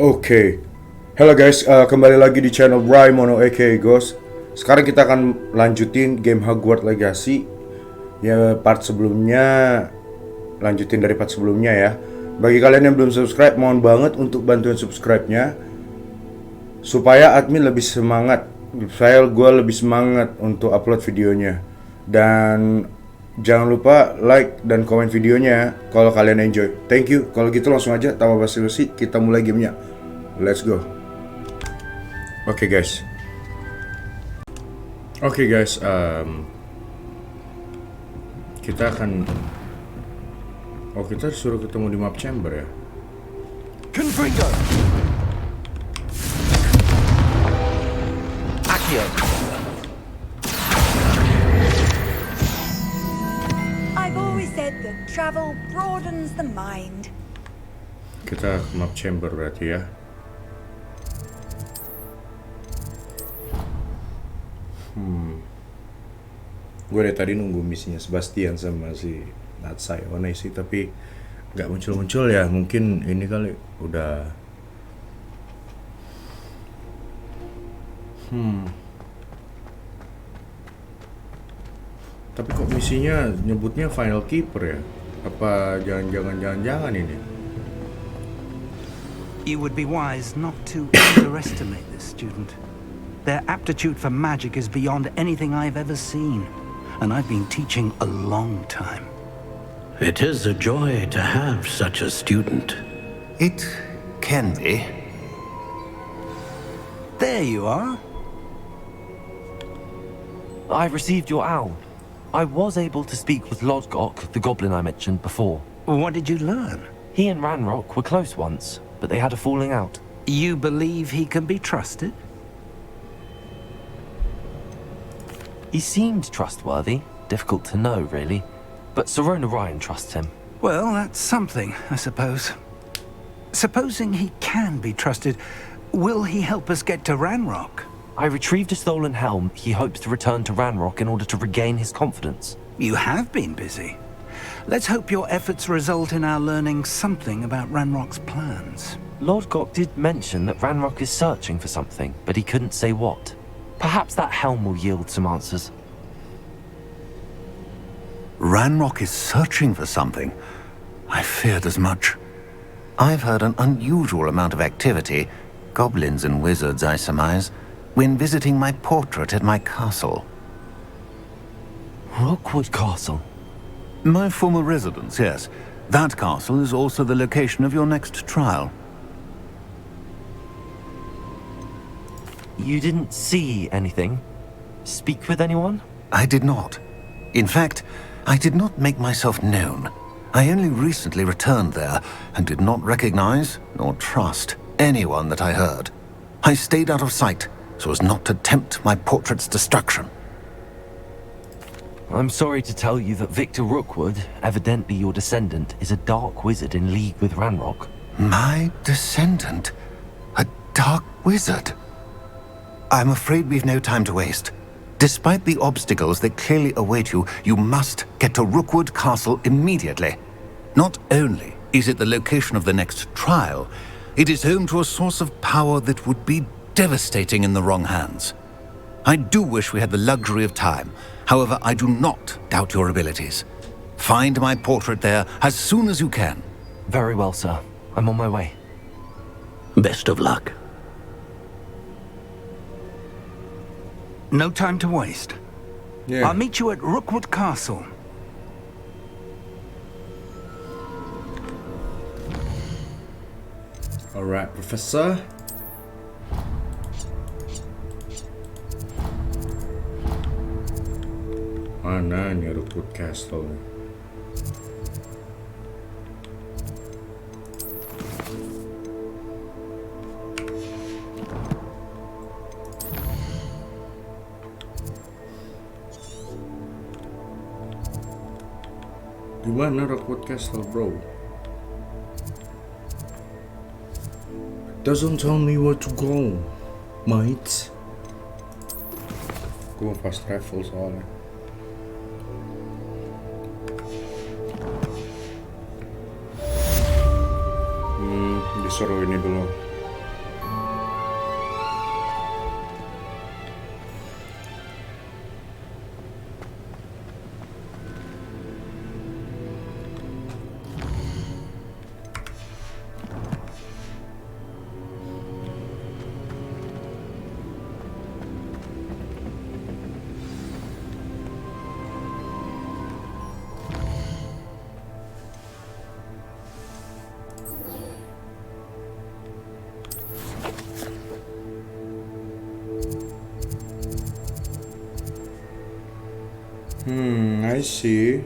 Oke, Halo guys, kembali lagi di channel Bry Mono aka Ghost. Sekarang kita akan lanjutin game Hogwarts Legacy. Ya part sebelumnya, lanjutin dari part sebelumnya ya. Bagi kalian yang belum subscribe, mohon banget untuk bantuin subscribe-nya supaya admin lebih semangat, gue lebih semangat untuk upload videonya. Dan jangan lupa like dan komen videonya kalau kalian enjoy. Thank you. Kalau gitu langsung aja tanpa basa-basi kita mulai gamenya. Let's go. Oke guys, kita akan kita suruh ketemu di map chamber ya. Confringo. Accio. I've always said that travel broadens the mind. Kita ke map chamber berarti ya. Gue dari tadi nunggu misinya Sebastian sama si Natsai One sih, tapi nggak muncul-muncul ya. Mungkin ini kali udah Tapi kok misinya nyebutnya Final Keeper ya? Apa jangan-jangan ini? You would be wise not to underestimate this student. Their aptitude for magic is beyond anything I've ever seen, and I've been teaching a long time. It is a joy to have such a student. It can be. There you are. I received your owl. I was able to speak with Lodgok, the goblin I mentioned before. What did you learn? He and Ranrock were close once, but they had a falling out. You believe he can be trusted? He seemed trustworthy. Difficult to know, really. But Serona Ryan trusts him. Well, that's something, I suppose. Supposing he can be trusted, will he help us get to Ranrock? I retrieved a stolen helm. He hopes to return to Ranrock in order to regain his confidence. You have been busy. Let's hope your efforts result in our learning something about Ranrock's plans. Lodgok did mention that Ranrock is searching for something, but he couldn't say what. Perhaps that helm will yield some answers. Ranrock is searching for something. I feared as much. I've heard an unusual amount of activity, goblins and wizards I surmise, when visiting my portrait at my castle. Rookwood Castle? My former residence, yes. That castle is also the location of your next trial. You didn't see anything? Speak with anyone? I did not. In fact, I did not make myself known. I only recently returned there and did not recognize nor trust anyone that I heard. I stayed out of sight so as not to tempt my portrait's destruction. I'm sorry to tell you that Victor Rookwood, evidently your descendant, is a dark wizard in league with Ranrock. My descendant? A dark wizard? I'm afraid we've no time to waste. Despite the obstacles that clearly await you, you must get to Rookwood Castle immediately. Not only is it the location of the next trial, it is home to a source of power that would be devastating in the wrong hands. I do wish we had the luxury of time. However, I do not doubt your abilities. Find my portrait there as soon as you can. Very well, sir. I'm on my way. Best of luck. No time to waste. Yeah. I'll meet you at Rookwood Castle. Alright, Professor. Mana nih Rookwood Castle? Gimana Rookwood Castle, bro? Doesn't tell me where to go, mate. Gue mau fast travel soalnya. Disuruh ini dulu. I see.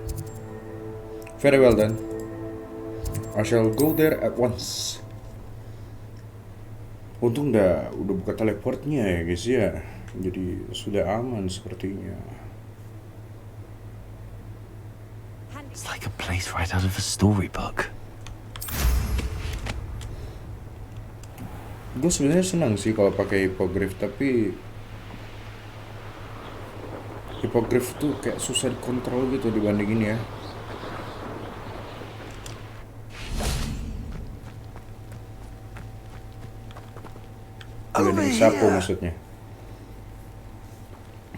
Very well then. I shall go there at once. Untung udah buka teleportnya ya guys ya. Jadi sudah aman sepertinya. It's like a place right out of a storybook. Gue sebenarnya senang sih kalau pakai hipogrif, tapi hipogrif tuh kayak susah dikontrol gitu dibandingin ya. Dibanding sapo maksudnya.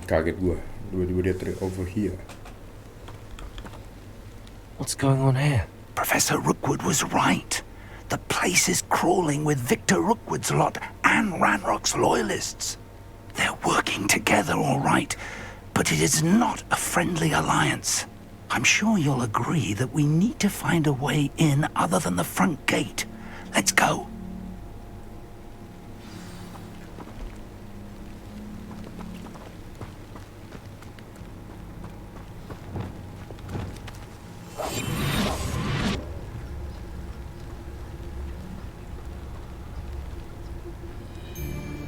Kaget gue, tiba-tiba dia teriak over here. What's going on here? Professor Rookwood was right. The place is crawling with Victor Rookwood's lot and Ranrock's loyalists. They're working together all right, but it is not a friendly alliance. I'm sure you'll agree that we need to find a way in other than the front gate. Let's go.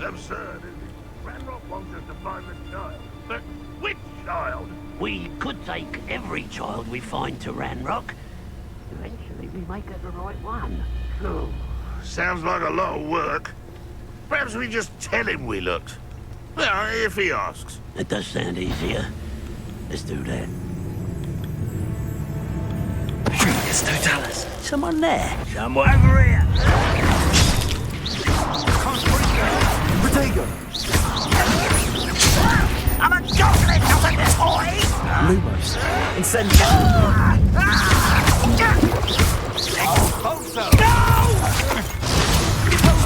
Absurd, isn't it? Ranrock wants us to find the child. But which child? We could take every child we find to Ranrock. Eventually we may get the right one. Oh, sounds like a lot of work. Perhaps we just tell him we looked. Yeah, if he asks. It does sound easier. Let's do that. It's no Dallas. Someone there. Somewhere over here. Potato. I'm a goblin, not a toy. Lumos. Incendio.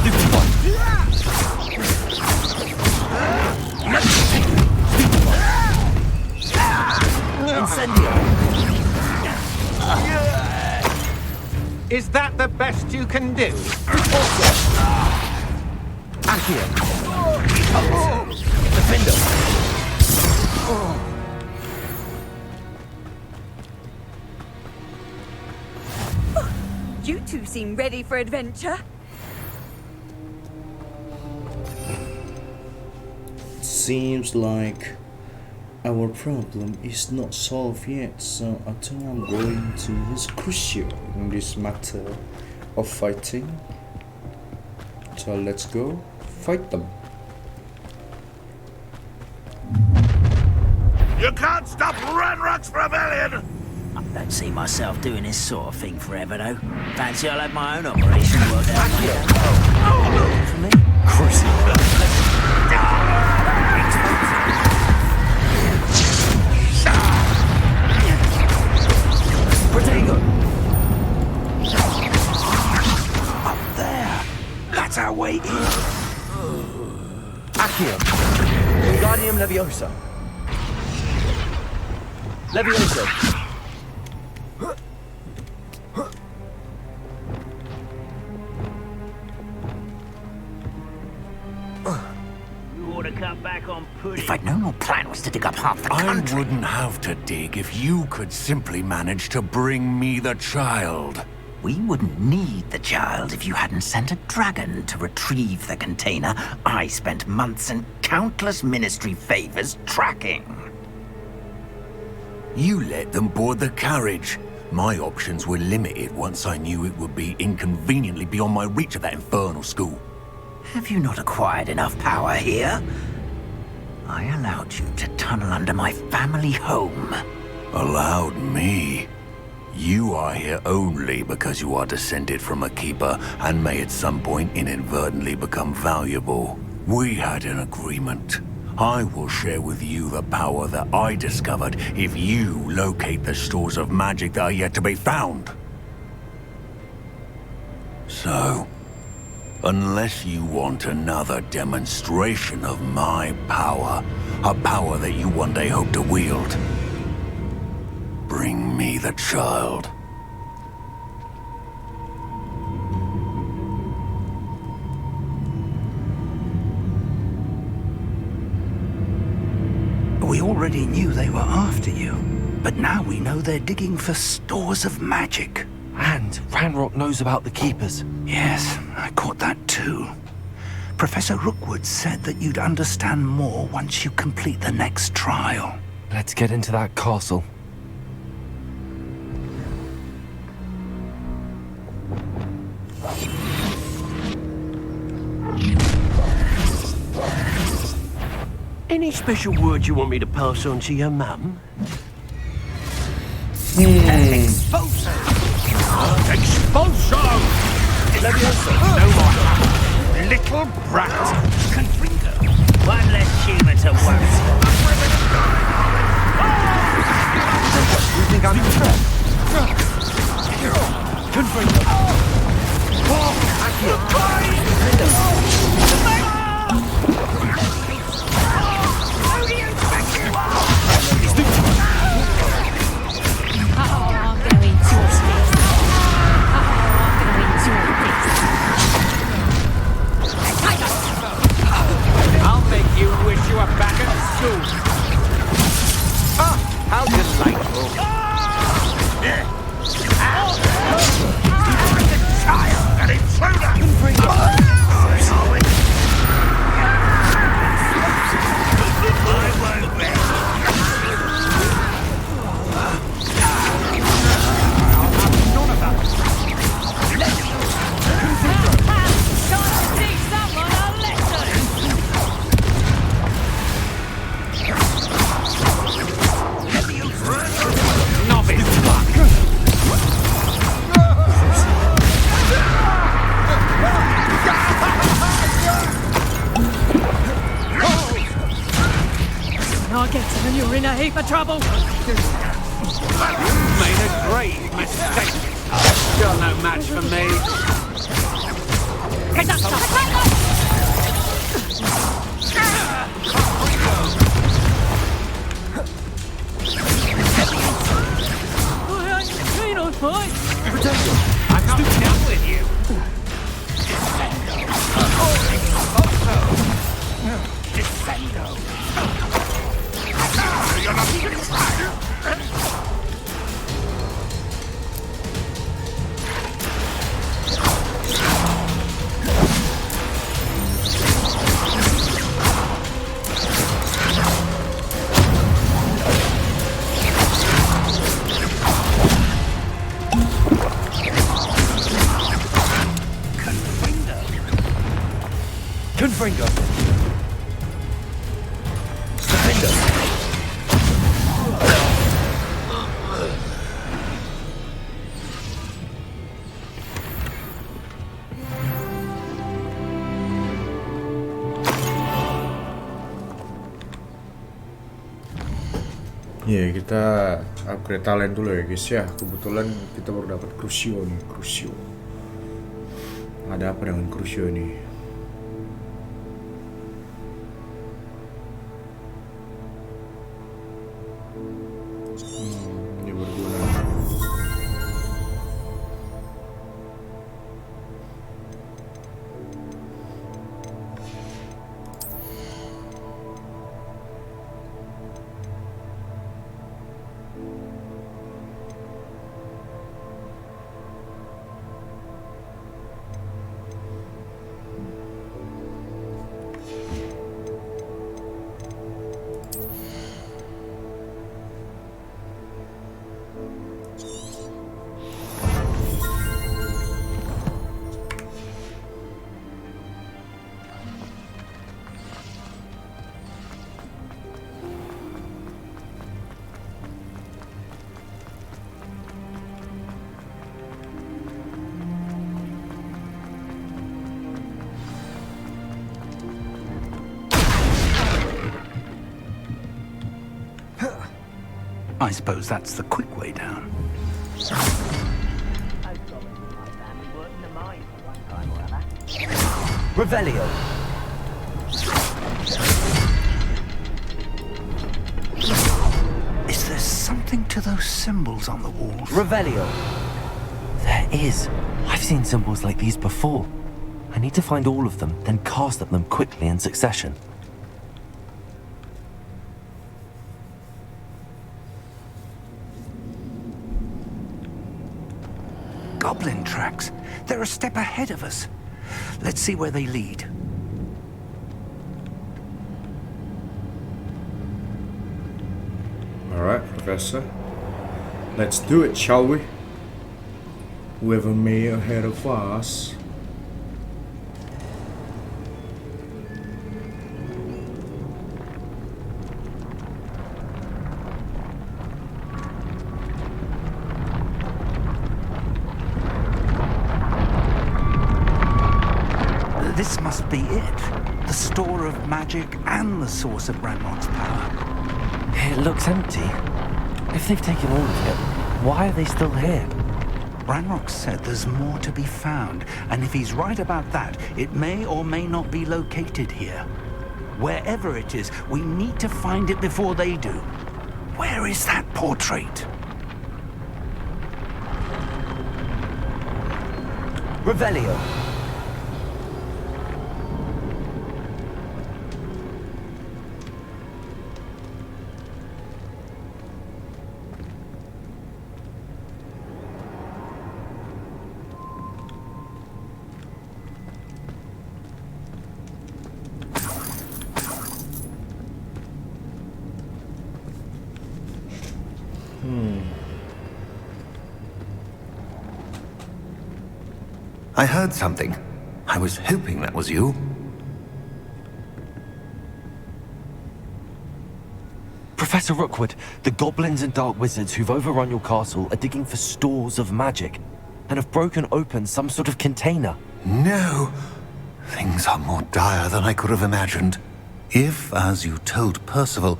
Stupid one. Incendio. Is that the best you can do? Accio. Defender. You two seem ready for adventure. Seems like our problem is not solved yet, so I think I'm going to use crucial in this matter of fighting. So let's go fight them. You can't stop Ranrock's rebellion! I don't see myself doing this sort of thing forever, though. Fancy I'll have my own operation worked out. For me? Protego. Up there. That's our way in. Accio. Wingardium Leviosa. Leviosa. If I'd known your plan was to dig up half the country... I wouldn't have to dig if you could simply manage to bring me the child. We wouldn't need the child if you hadn't sent a dragon to retrieve the container I spent months and countless ministry favors tracking. You let them board the carriage. My options were limited once I knew it would be inconveniently beyond my reach at that infernal school. Have you not acquired enough power here? I allowed you to tunnel under my family home. Allowed me? You are here only because you are descended from a keeper and may at some point inadvertently become valuable. We had an agreement. I will share with you the power that I discovered if you locate the stores of magic that are yet to be found. So, unless you want another demonstration of my power, a power that you one day hope to wield, bring me the child. Are we already knew they were after you, but now we know they're digging for stores of magic. And Ranrock knows about the Keepers. Yes, I caught that too. Professor Rookwood said that you'd understand more once you complete the next trial. Let's get into that castle. Any special words you want me to pass on to your mum? Expulso! Expulso! Leviosa, no more. Little brat. Confringo. One less human to worry. You think I'm a threat? Confringo. I'll make you wish you were back at school. Ah, how delightful. Child, an intruder! I'll get him and you're in a heap of trouble. You've made a grave mistake. You're no match for me. I ain't keen on fight. I'm not done with you. Confringo. Ya, kita upgrade talent dulu ya guys ya. Kebetulan kita baru dapat Crucio nih, Crucio. Ada apa dengan Crucio nih? Ini berguna. I suppose that's the quick way down. Revelio. Is there something to those symbols on the walls? Revelio. There is. I've seen symbols like these before. I need to find all of them, then cast at them quickly in succession. they're a step ahead of us. Let's see where they lead. Alright, Professor. Let's do it, shall we? Whoever may ahead of us. This must be it. The store of magic and the source of Ranrock's power. It looks empty. If they've taken all of it, why are they still here? Ranrock said there's more to be found, and if he's right about that, it may or may not be located here. Wherever it is, we need to find it before they do. Where is that portrait? Revelio. I heard something. I was hoping that was you. Professor Rookwood, the goblins and dark wizards who've overrun your castle are digging for stores of magic and have broken open some sort of container. No! Things are more dire than I could have imagined. If, as you told Percival,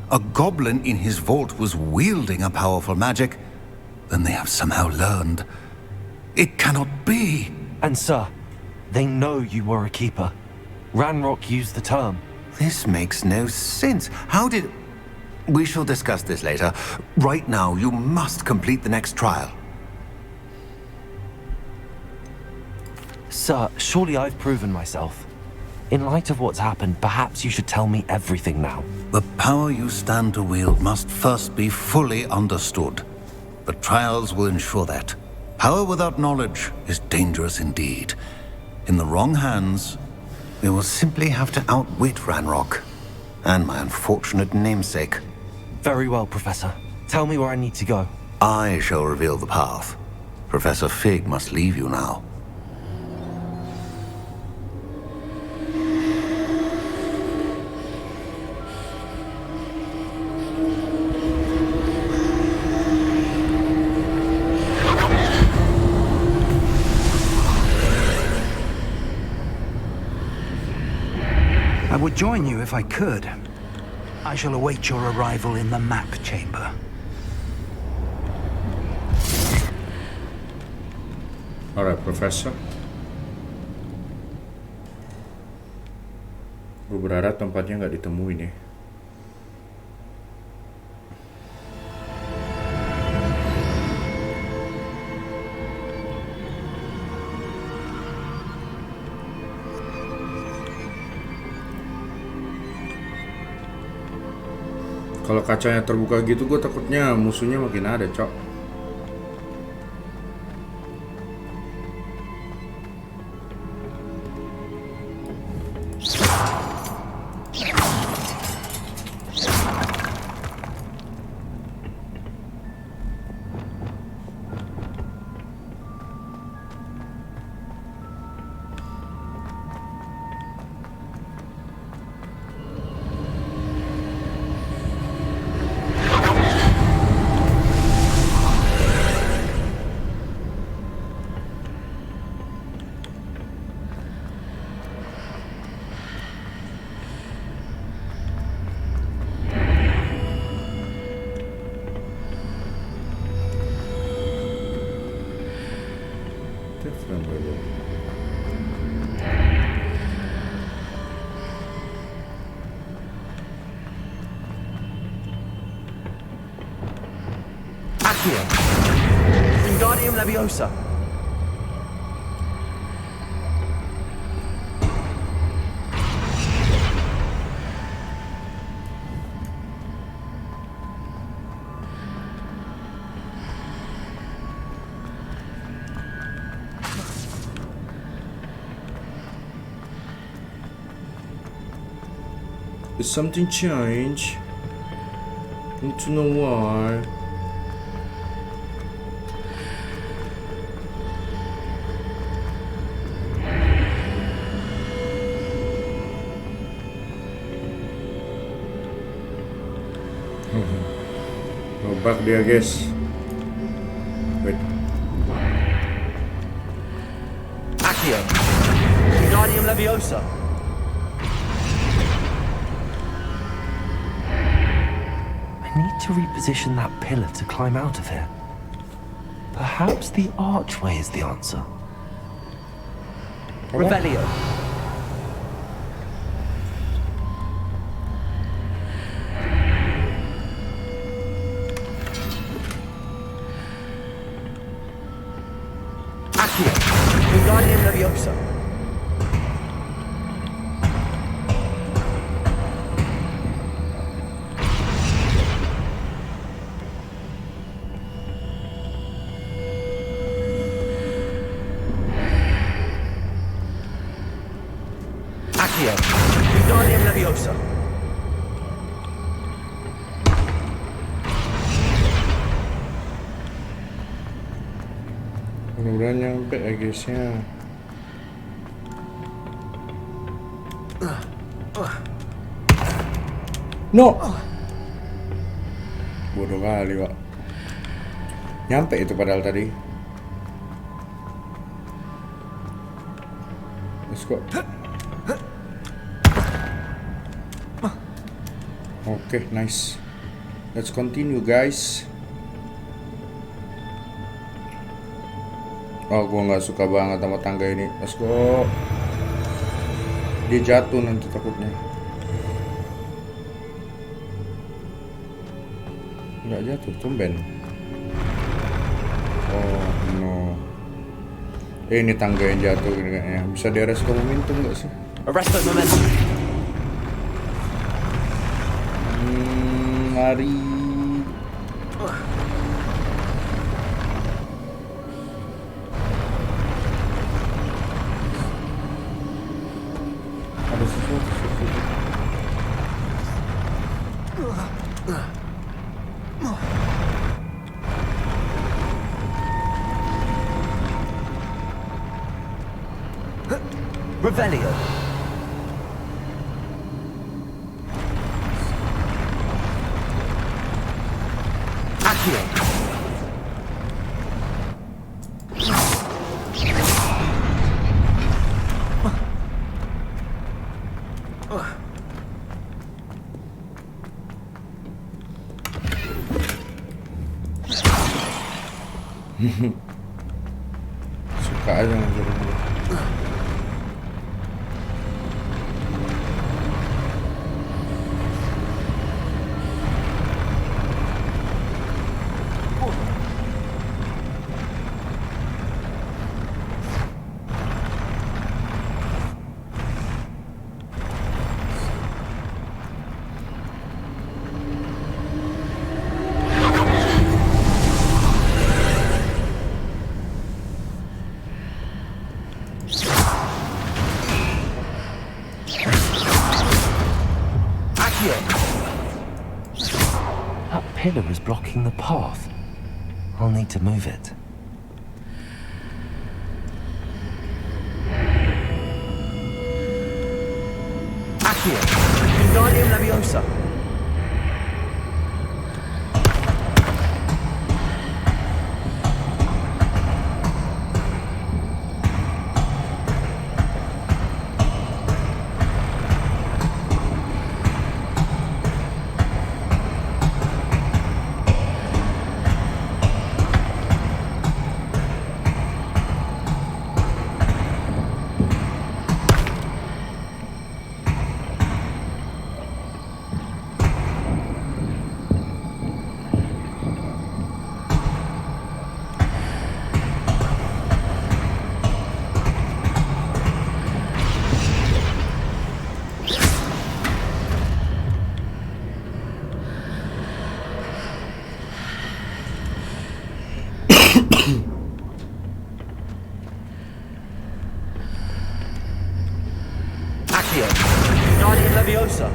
a goblin in his vault was wielding a powerful magic, then they have somehow learned. It cannot be! And sir, they know you were a keeper. Ranrock used the term. This makes no sense. How did... We shall discuss this later. Right now, you must complete the next trial. Sir, surely I've proven myself. In light of what's happened, perhaps you should tell me everything now. The power you stand to wield must first be fully understood. The trials will ensure that. Power without knowledge is dangerous indeed. In the wrong hands, we will simply have to outwit Ranrock and my unfortunate namesake. Very well, Professor. Tell me where I need to go. I shall reveal the path. Professor Fig must leave you now. I would join you if I could. I shall await your arrival in the map chamber. Alright, Professor. Gue berharap tempatnya nggak ditemuin ya. Kalau kacanya terbuka gitu, gue takutnya musuhnya makin ada, cok. Accio. Wingardium Leviosa. Is something change? Need to know why. Robak dia guys. Wait. Accio. Wingardium Leviosa. I need to reposition that pillar to climb out of here. Perhaps the archway is the answer. Revelio. Accio. Wingardium Leviosa. Accio. Wingardium Leviosa. Mudah-mudahan nyampe ya guysnya. No. Bodoh kali pak. Nyampe itu padahal tadi. Let's go. Oke, nice. Let's continue guys. Oh, gua nggak suka banget sama tangga ini. Let's go. Dia jatuh nanti takutnya. Nggak jatuh, tumben. Oh no. Ini tangga yang jatuh gini kayaknya. Bisa di arrest momentum nggak sih? Arresto momentum. Lari. Ada sesuatu. Revelio. Accio. Suka aja ngajarin dia. That pillar is blocking the path. I'll need to move it. Accio. Wingardium Leviosa. Accio. Wingardium Leviosa.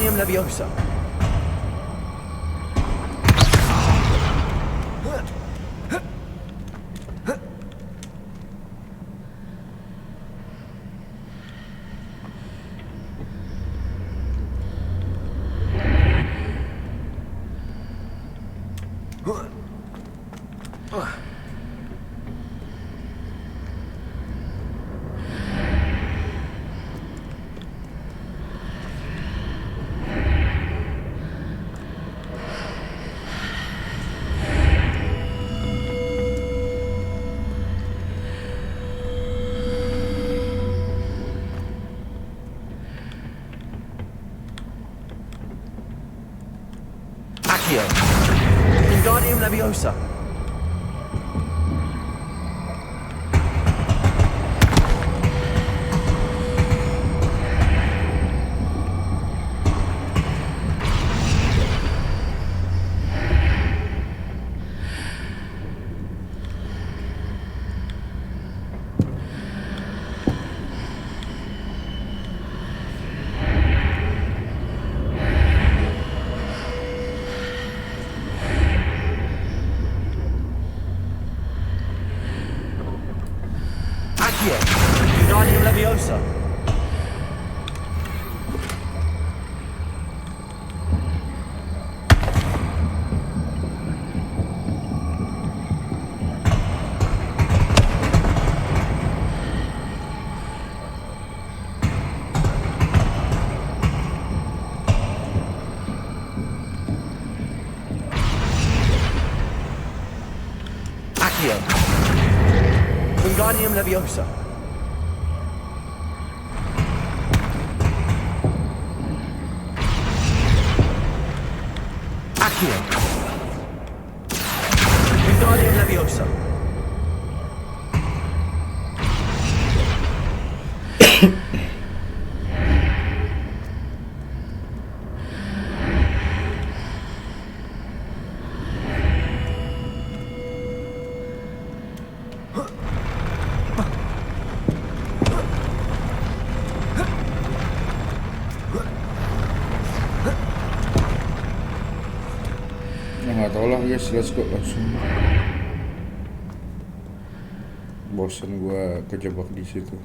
Wingardium Leviosa. Wingardium Leviosa. Wingardium Leviosa. Wingardium Leviosa. Wingardium Leviosa. Nggak tau lah guys, let's go langsung. Bosan gua kejebak di situ.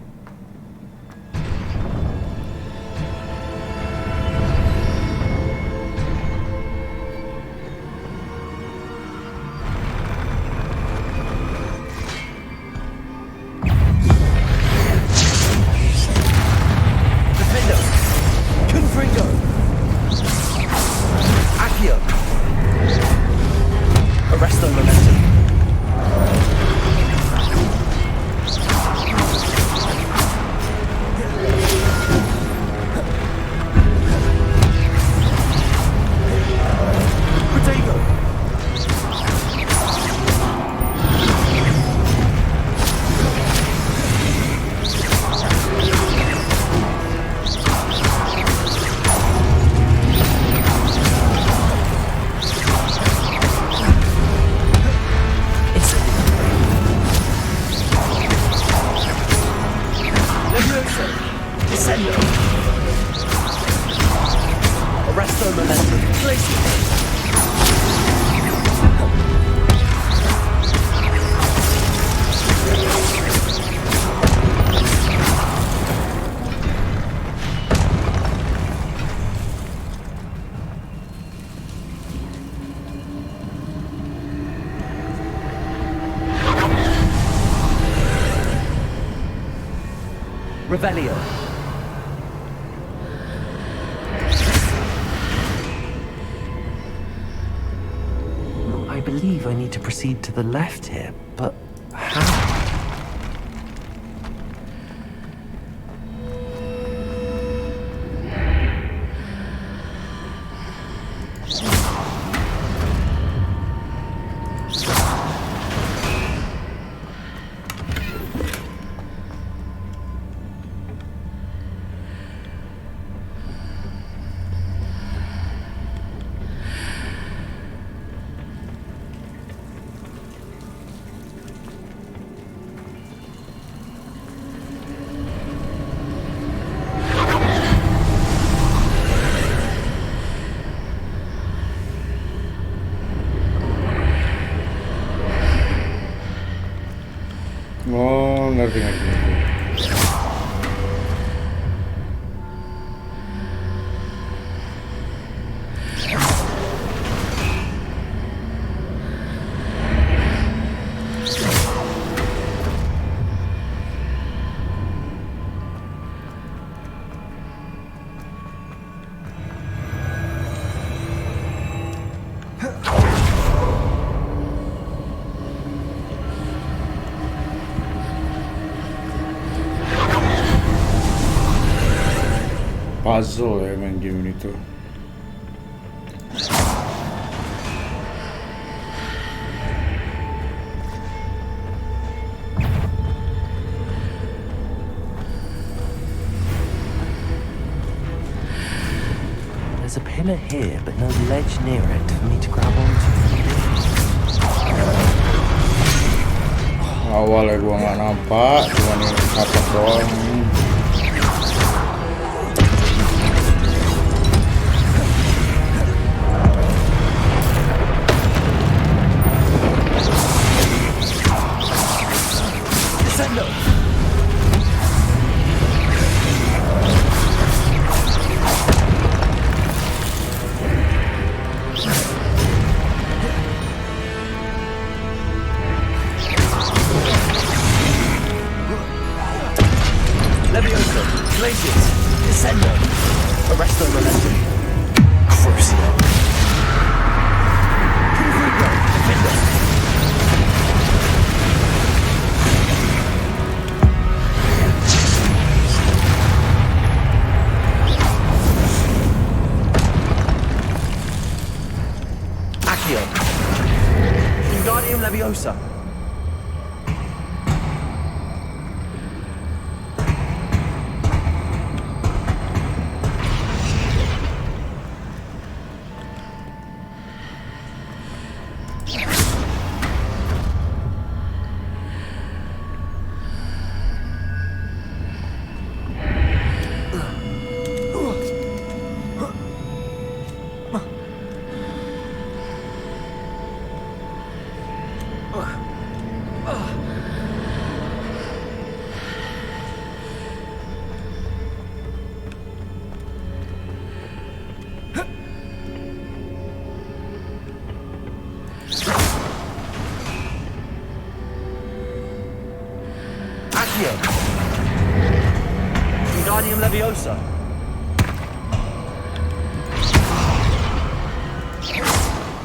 Revelio. I believe I need to proceed to the left here, but how? Oh, ngerti. Puzzle ya main game itu. There's a pillar here, but no ledge near it for me to grab onto. Awalnya gua nggak nampak, cuman ini kapak doang.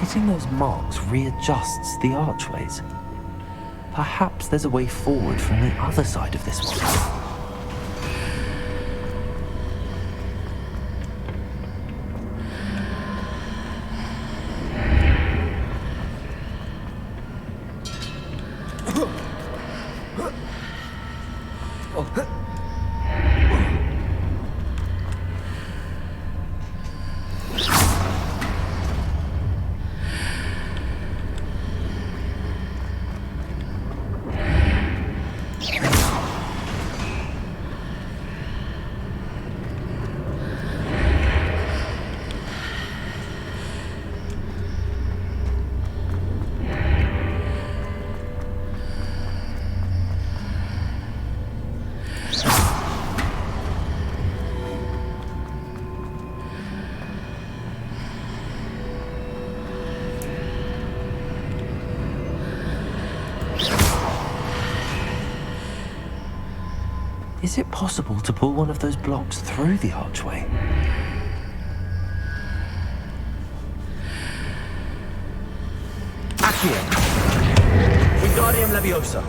Hitting those marks readjusts the archways. Perhaps there's a way forward from the other side of this one. Is it possible to pull one of those blocks through the archway? Accio. Wingardium Leviosa.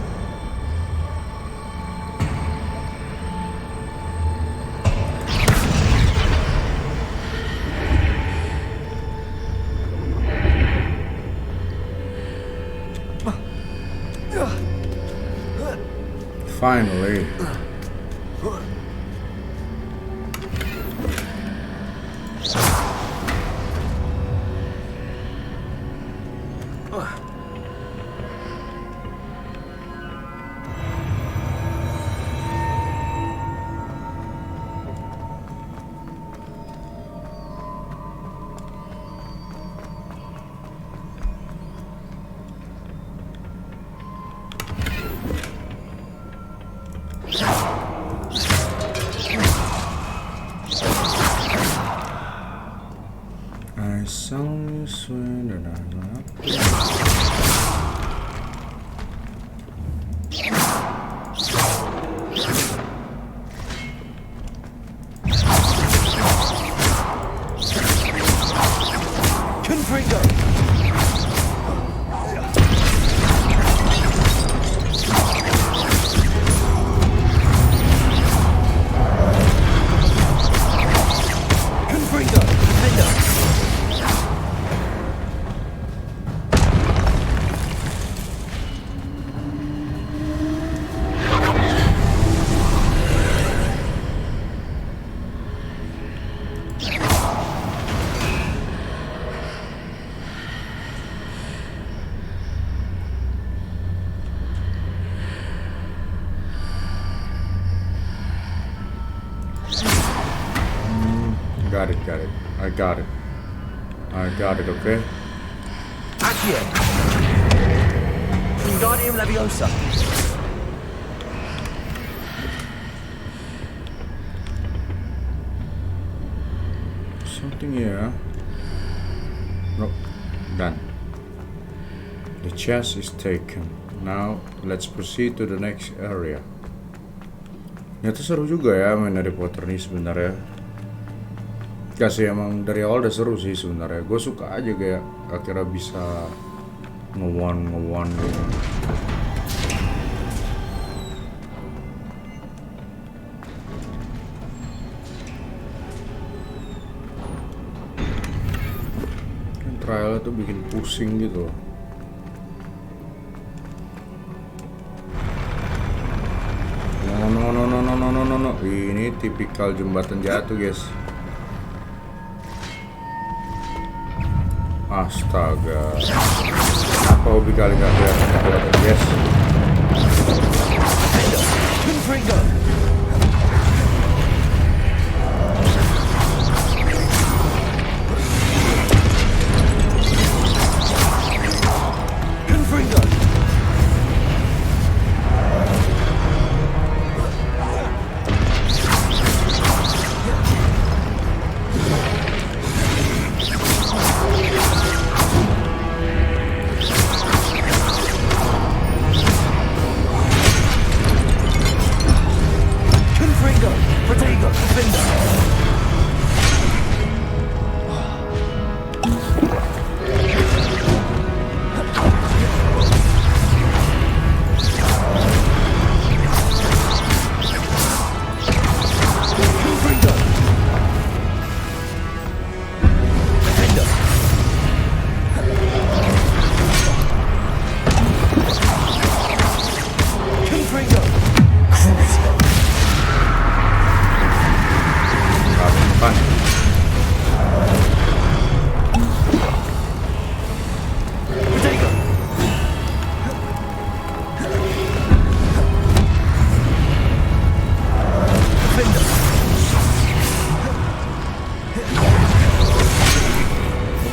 Finally. got it. I got it, okay? Accio. Wingardium Leviosa. Something here. No, done. The chest is taken. Now let's proceed to the next area. Ternyata seru juga ya main Harry Potter nih sebenarnya. Kasih emang dari awal udah seru sih sebenarnya. Gue suka aja kayak akhirnya bisa nge-one gitu. Kan trialnya tuh bikin pusing gitu loh. No. Ini tipikal jembatan jatuh, guys. Astaga. Apa hobi kali nggak kelihatan, guys?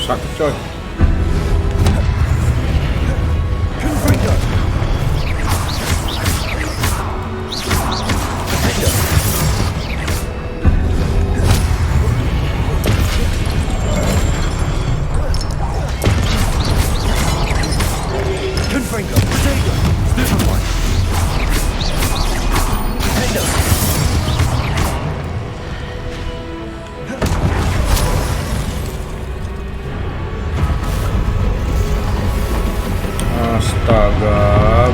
Sakit coy. Astaga,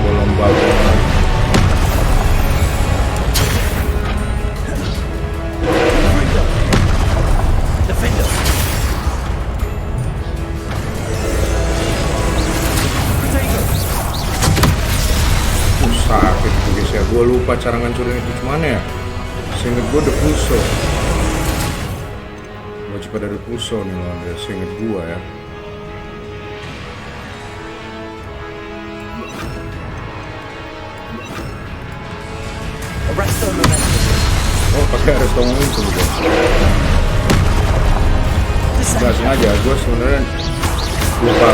bolong banget. Sakit tuh guys ya. Gue lupa cara ngancurin itu gimana ya. Seinget gue ada pulso. Wajib ada pulso nih loh. Seinget gue ya. Oh, pakai resto momentum guys. Gak sengaja, gue sebenarnya lupa.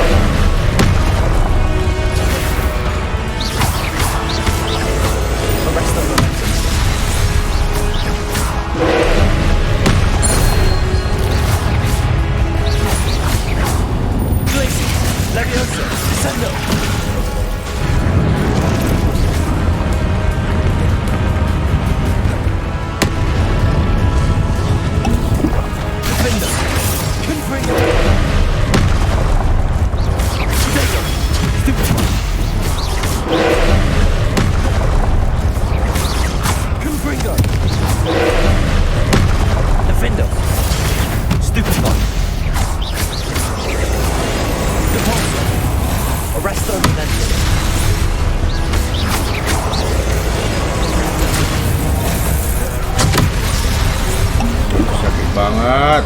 Sakit banget.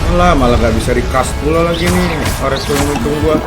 Alah, malah gak bisa di-cast pula lagi nih. Orang tuh ngitung gua.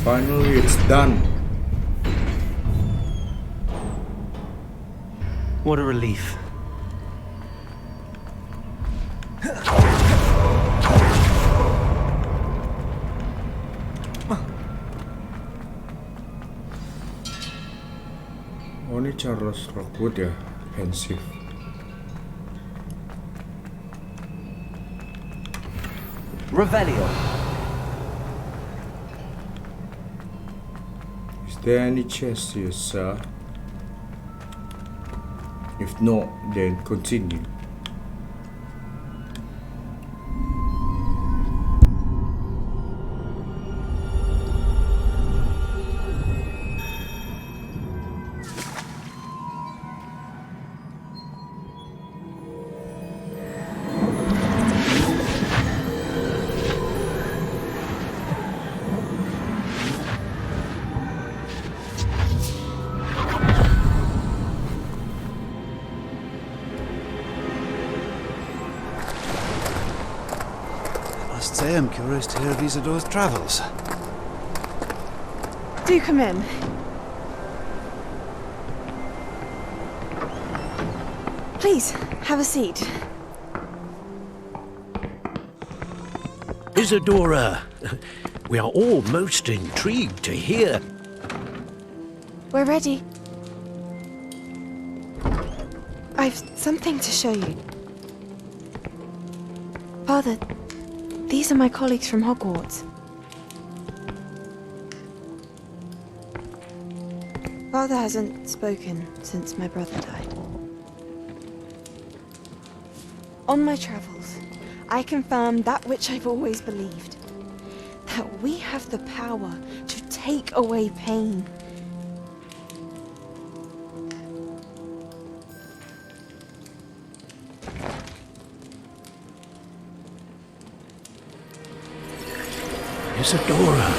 Finally, it's done. What a relief. Oh, ini Charles Rookwood ya, pensif. Revelio. Is there any chest here, sir? If not, then continue. I'm curious to hear of Isadore's travels. Do come in. Please, have a seat. Isadora, we are all most intrigued to hear. We're ready. I've something to show you. Father, these are my colleagues from Hogwarts. Father hasn't spoken since my brother died. On my travels, I confirmed that which I've always believed. That we have the power to take away pain. Isadora.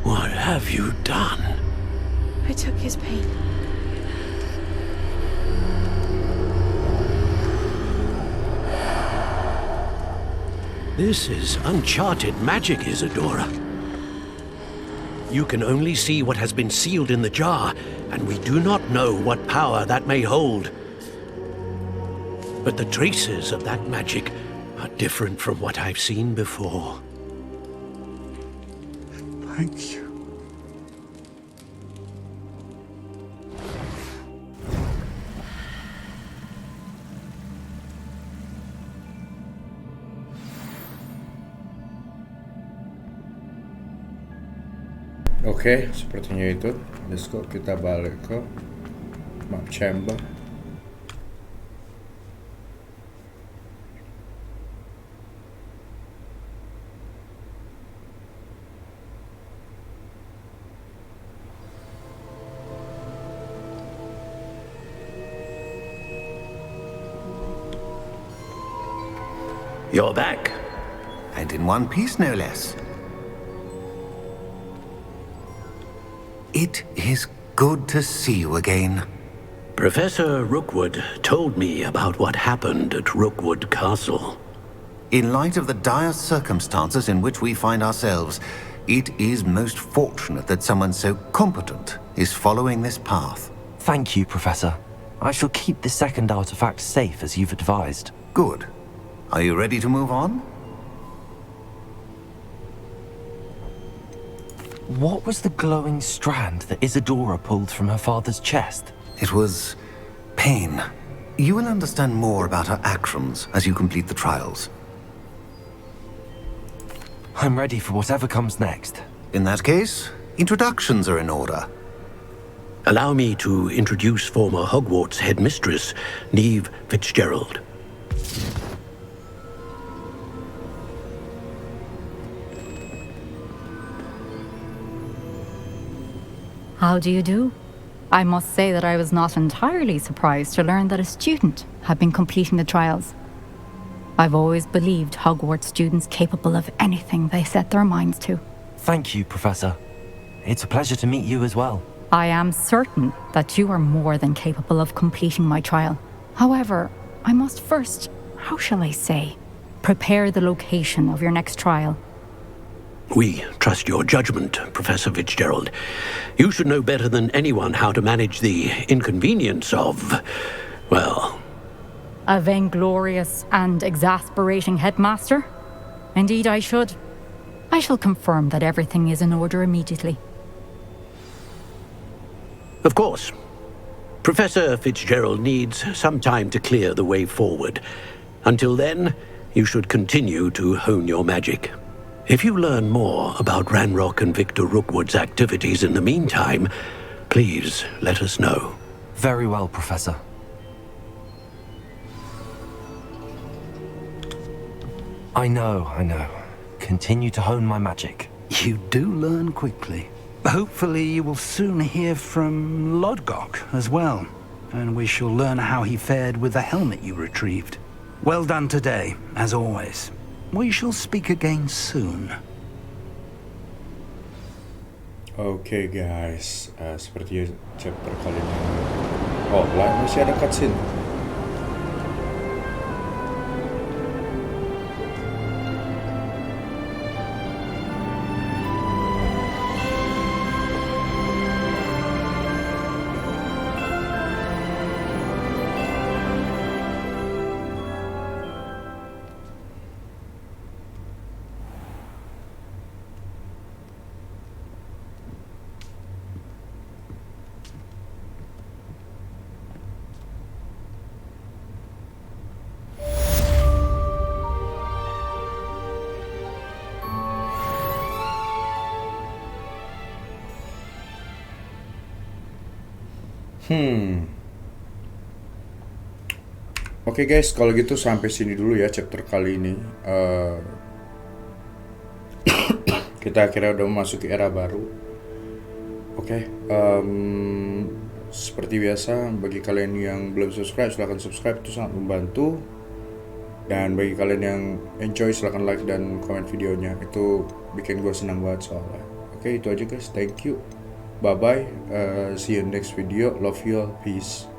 What have you done? I took his pain. This is uncharted magic, Isadora. You can only see what has been sealed in the jar, and we do not know what power that may hold. But the traces of that magic are different from what I've seen before. Thank you. Oke, sepertinya itu. Let's go, kita balik ke map chamber. You're back. And in one piece, no less. It is good to see you again. Professor Rookwood told me about what happened at Rookwood Castle. In light of the dire circumstances in which we find ourselves, it is most fortunate that someone so competent is following this path. Thank you, Professor. I shall keep the second artifact safe as you've advised. Good. Are you ready to move on? What was the glowing strand that Isadora pulled from her father's chest? It was pain. You will understand more about her actions as you complete the trials. I'm ready for whatever comes next. In that case, introductions are in order. Allow me to introduce former Hogwarts headmistress, Neve Fitzgerald. How do you do? I must say that I was not entirely surprised to learn that a student had been completing the trials. I've always believed Hogwarts students capable of anything they set their minds to. Thank you, Professor. It's a pleasure to meet you as well. I am certain that you are more than capable of completing my trial. However, I must first, how shall I say, prepare the location of your next trial. We trust your judgment, Professor Fitzgerald. You should know better than anyone how to manage the inconvenience of, well... A vainglorious and exasperating headmaster? Indeed I should. I shall confirm that everything is in order immediately. Of course. Professor Fitzgerald needs some time to clear the way forward. Until then, you should continue to hone your magic. If you learn more about Ranrock and Victor Rookwood's activities in the meantime, please let us know. Very well, Professor. I know. Continue to hone my magic. You do learn quickly. Hopefully you will soon hear from Lodgok as well, and we shall learn how he fared with the helmet you retrieved. Well done today, as always. We shall speak again soon. Oke guys, seperti chapter kali ini. Oh, masih ada cutscene. Oke guys, kalau gitu sampai sini dulu ya chapter kali ini. Kita akhirnya udah memasuki era baru. Oke, seperti biasa bagi kalian yang belum subscribe silahkan subscribe, itu sangat membantu. Dan bagi kalian yang enjoy silahkan like dan komen videonya, itu bikin gue senang banget soalnya. Oke, itu aja guys, thank you, bye bye, see you next video, love you all, peace.